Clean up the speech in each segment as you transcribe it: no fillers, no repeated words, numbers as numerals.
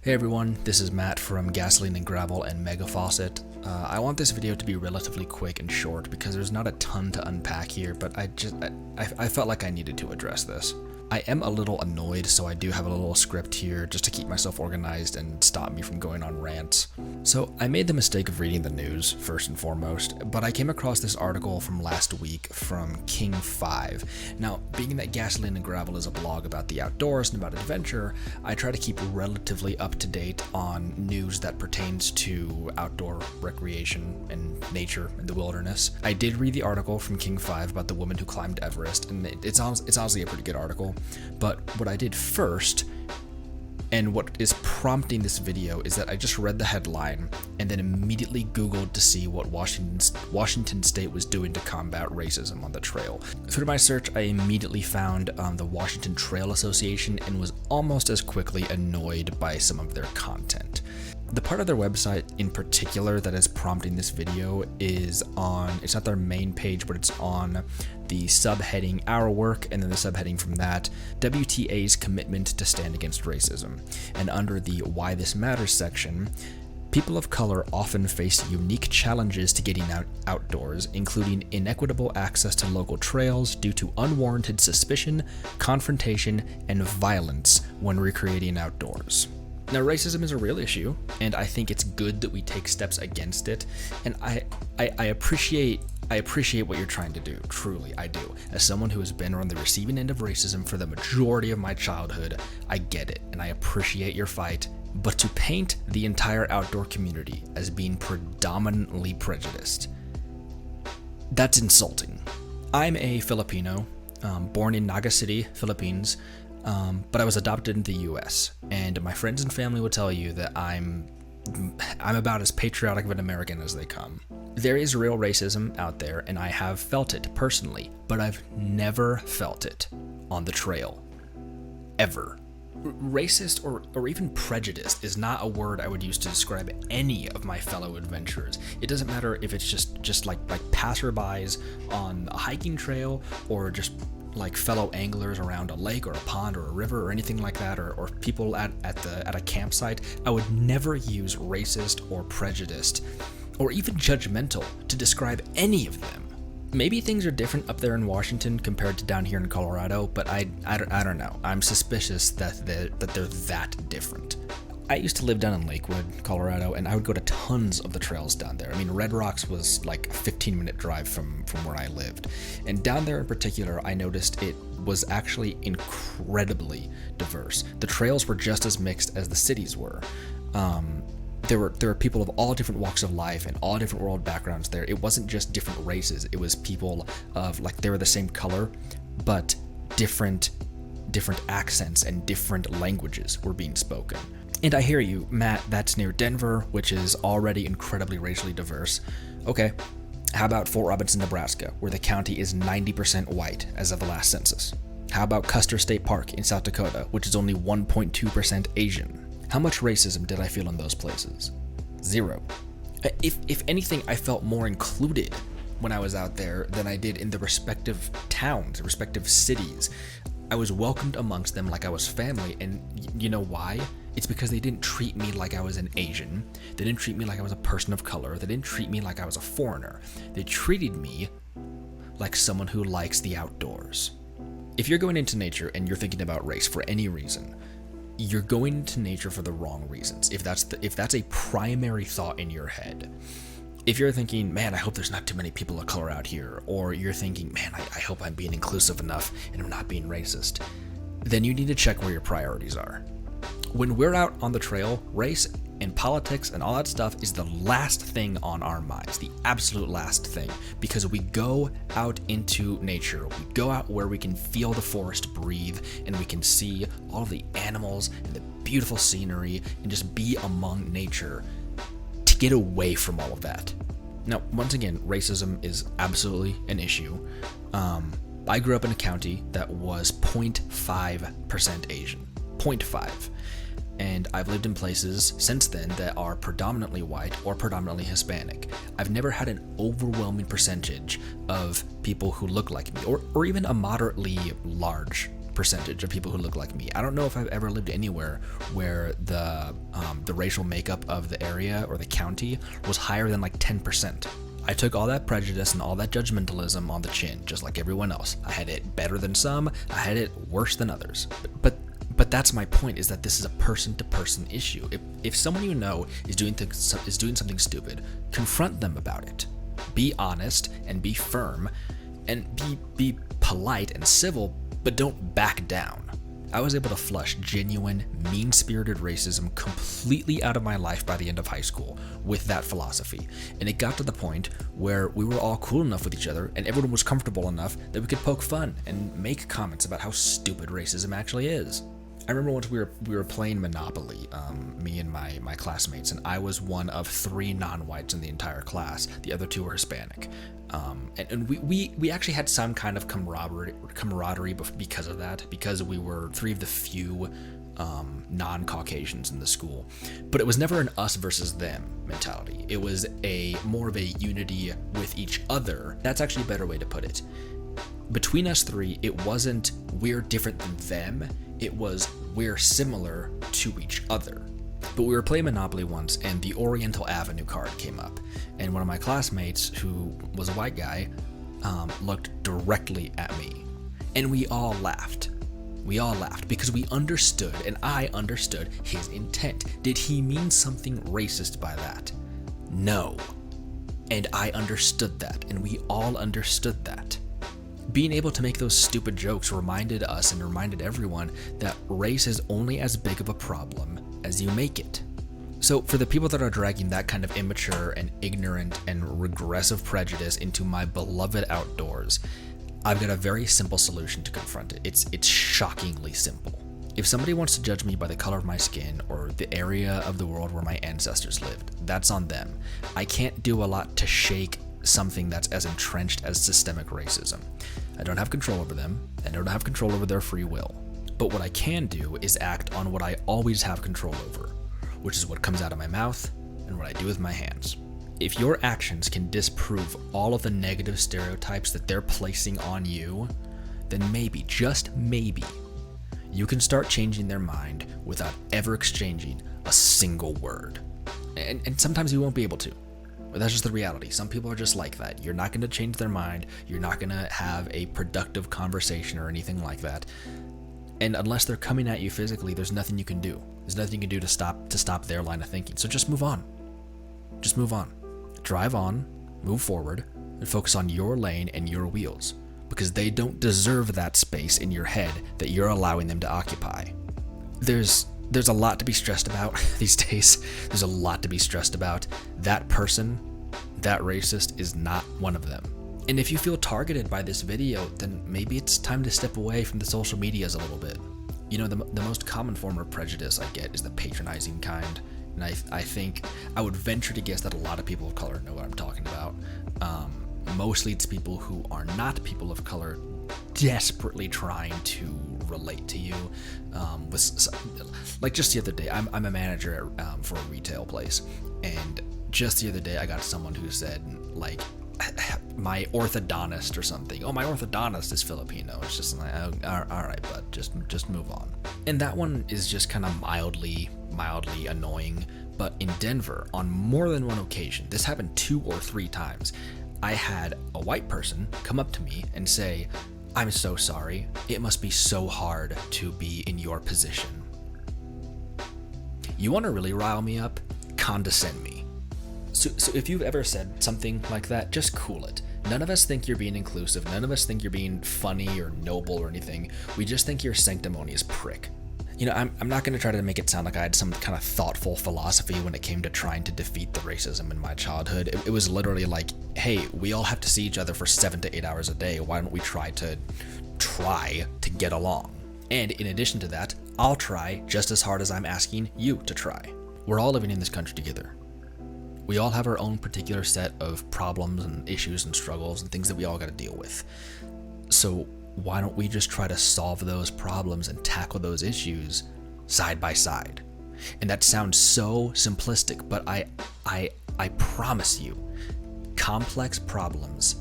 Hey everyone, this is Matt from Gasoline and Gravel and Mega Faucet. I want this video to be relatively quick and short because there's not a ton to unpack here, but I felt like I needed to address this. I am a little annoyed, so I do have a little script here just to keep myself organized and stop me from going on rants. So I made the mistake of reading the news, first and foremost, but I came across this article from last week from King 5. Now, being that Gasoline and Gravel is a blog about the outdoors and about adventure, I try to keep relatively up to date on news that pertains to outdoor recreation and nature and the wilderness. I did read the article from King 5 about the woman who climbed Everest, and it's honestly a pretty good article. But what I did first, and what is prompting this video, is that I just read the headline and then immediately Googled to see what Washington State was doing to combat racism on the trail. Through my search, I immediately found the Washington Trail Association and was almost as quickly annoyed by some of their content. The part of their website in particular that is prompting this video is it's not their main page, but it's on the subheading Our Work, and then the subheading from that, WTA's commitment to stand against racism. And under the Why This Matters section, people of color often face unique challenges to getting outdoors, including inequitable access to local trails due to unwarranted suspicion, confrontation, and violence when recreating outdoors. Now, racism is a real issue, and I think it's good that we take steps against it, and I appreciate what you're trying to do, truly, I do. As someone who has been on the receiving end of racism for the majority of my childhood, I get it, and I appreciate your fight, but to paint the entire outdoor community as being predominantly prejudiced, that's insulting. I'm a Filipino, born in Naga City, Philippines, but I was adopted in the US, and my friends and family will tell you that I'm about as patriotic of an American as they come. There is real racism out there, and I have felt it personally, but I've never felt it on the trail. Ever. Racist or even prejudiced is not a word I would use to describe any of my fellow adventurers. It doesn't matter if it's just like passerbys on a hiking trail, or just like fellow anglers around a lake or a pond or a river or anything like that, or people at a campsite. I would never use racist or prejudiced or even judgmental to describe any of them. Maybe things are different up there in Washington compared to down here in Colorado, but I don't know. I'm suspicious that they're that different. I used to live down in Lakewood, Colorado, and I would go to tons of the trails down there. I mean, Red Rocks was like a 15-minute drive from where I lived. And down there in particular, I noticed it was actually incredibly diverse. The trails were just as mixed as the cities were. There were people of all different walks of life and all different world backgrounds there. It wasn't just different races. It was people of, like, they were the same color, but different accents and different languages were being spoken. And I hear you, Matt, that's near Denver, which is already incredibly racially diverse. Okay, how about Fort Robinson, Nebraska, where the county is 90% white as of the last census? How about Custer State Park in South Dakota, which is only 1.2% Asian? How much racism did I feel in those places? Zero. If anything, I felt more included when I was out there than I did in the respective towns, the respective cities. I was welcomed amongst them like I was family, and you know why? It's because they didn't treat me like I was an Asian. They didn't treat me like I was a person of color. They didn't treat me like I was a foreigner. They treated me like someone who likes the outdoors. If you're going into nature and you're thinking about race for any reason, you're going into nature for the wrong reasons. If that's a primary thought in your head. If you're thinking, man, I hope there's not too many people of color out here, or you're thinking, man, I hope I'm being inclusive enough and I'm not being racist, then you need to check where your priorities are. When we're out on the trail, race and politics and all that stuff is the last thing on our minds, the absolute last thing, because we go out into nature. We go out where we can feel the forest breathe, and we can see all of the animals and the beautiful scenery and just be among nature to get away from all of that. Now, once again, racism is absolutely an issue. I grew up in a county that was 0.5% Asian. 0.5. And I've lived in places since then that are predominantly white or predominantly Hispanic. I've never had an overwhelming percentage of people who look like me, or even a moderately large percentage of people who look like me. I don't know if I've ever lived anywhere where the the racial makeup of the area or the county was higher than like 10%. I took all that prejudice and all that judgmentalism on the chin, just like everyone else. I had it better than some, I had it worse than others. But that's my point, is that this is a person-to-person issue. If someone you know is doing something stupid, confront them about it. Be honest and be firm, and be polite and civil, but don't back down. I was able to flush genuine, mean-spirited racism completely out of my life by the end of high school with that philosophy. And it got to the point where we were all cool enough with each other and everyone was comfortable enough that we could poke fun and make comments about how stupid racism actually is. I remember once we were playing Monopoly, me and my classmates, and I was one of 3 non-whites in the entire class. The other 2 were Hispanic. And we actually had some kind of camaraderie because of that, because we were 3 of the few non-Caucasians in the school. But it was never an us versus them mentality. It was more of a unity with each other. That's actually a better way to put it. Between us 3, it wasn't we're different than them, it was we're similar to each other. But we were playing Monopoly once and the Oriental Avenue card came up, and one of my classmates, who was a white guy, looked directly at me, and we all laughed. We all laughed because we understood, and I understood his intent. Did he mean something racist by that? No. And I understood that, and we all understood that. Being able to make those stupid jokes reminded us and reminded everyone that race is only as big of a problem as you make it. So for the people that are dragging that kind of immature and ignorant and regressive prejudice into my beloved outdoors, I've got a very simple solution to confront it. It's shockingly simple. If somebody wants to judge me by the color of my skin or the area of the world where my ancestors lived, that's on them. I can't do a lot to shake something that's as entrenched as systemic racism. I don't have control over them, and I don't have control over their free will. But what I can do is act on what I always have control over, which is what comes out of my mouth and what I do with my hands. If your actions can disprove all of the negative stereotypes that they're placing on you, then maybe, just maybe, you can start changing their mind without ever exchanging a single word. And sometimes you won't be able to. But that's just the reality. Some people are just like that. You're not going to change their mind. You're not going to have a productive conversation or anything like that. And unless they're coming at you physically, there's nothing you can do. There's nothing you can do to stop their line of thinking. So just move on. Just move on. Drive on, move forward, and focus on your lane and your wheels, because they don't deserve that space in your head that you're allowing them to occupy. There's a lot to be stressed about these days. There's a lot to be stressed about. That person, that racist, is not one of them. And if you feel targeted by this video, then maybe it's time to step away from the social medias a little bit. You know, the most common form of prejudice I get is the patronizing kind. And I think I would venture to guess that a lot of people of color know what I'm talking about. Mostly it's people who are not people of color desperately trying to relate to you. Like just the other day, I'm a manager for a retail place, and just the other day I got someone who said, like, my orthodontist or something. Oh, my orthodontist is Filipino. It's just like, oh, all right, but just move on. And that one is just kind of mildly annoying. But in Denver, on more than one occasion, this happened 2 or 3 times, I had a white person come up to me and say, "I'm so sorry. It must be so hard to be in your position." You want to really rile me up? Condescend me. So if you've ever said something like that, just cool it. None of us think you're being inclusive. None of us think you're being funny or noble or anything. We just think you're a sanctimonious prick. You know, I'm not going to try to make it sound like I had some kind of thoughtful philosophy when it came to trying to defeat the racism in my childhood. It was literally like, hey, we all have to see each other for 7 to 8 hours a day. Why don't we try to get along? And in addition to that, I'll try just as hard as I'm asking you to try. We're all living in this country together. We all have our own particular set of problems and issues and struggles and things that we all got to deal with. So why don't we just try to solve those problems and tackle those issues side by side? And that sounds so simplistic, but I promise you, complex problems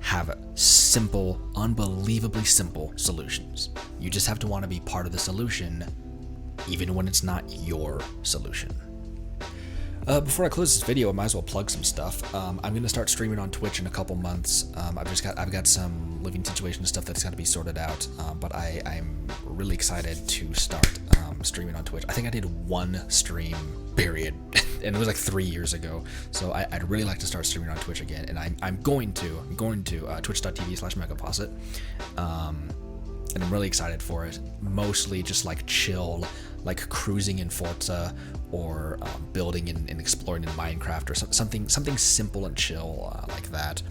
have simple, unbelievably simple solutions. You just have to want to be part of the solution even when it's not your solution. Before I close this video, I might as well plug some stuff. I'm gonna start streaming on Twitch in a couple months. I've got some living situation stuff that's got to be sorted out, but I'm really excited to start streaming on Twitch. I think I did one stream, period, and it was like 3 years ago. So I'd really like to start streaming on Twitch again, and I'm going to twitch.tv/megafaucet. And I'm really excited for it. Mostly just like chill, like cruising in Forza, or building and exploring in Minecraft, or something simple and chill like that.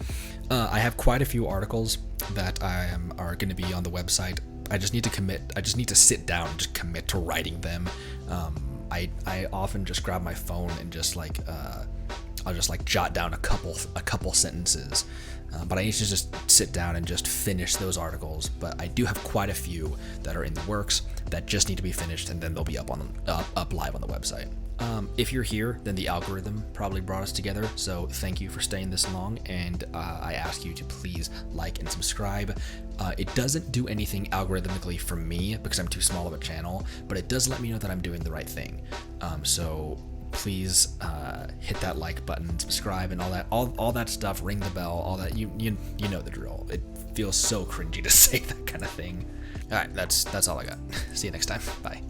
I have quite a few articles that are going to be on the website. I just need to commit. I just need to sit down and just commit to writing them. I often just grab my phone and just like I'll just like jot down a couple sentences. But I need to just sit down and just finish those articles. But I do have quite a few that are in the works that just need to be finished, and then they'll be up live on the website. If you're here, then the algorithm probably brought us together. So thank you for staying this long, and I ask you to please like and subscribe. It doesn't do anything algorithmically for me because I'm too small of a channel, but it does let me know that I'm doing the right thing. So please hit that like button, subscribe, and all that stuff. Ring the bell, all that. You know the drill. It feels so cringy to say that kind of thing. All right, that's all I got. See you next time. Bye.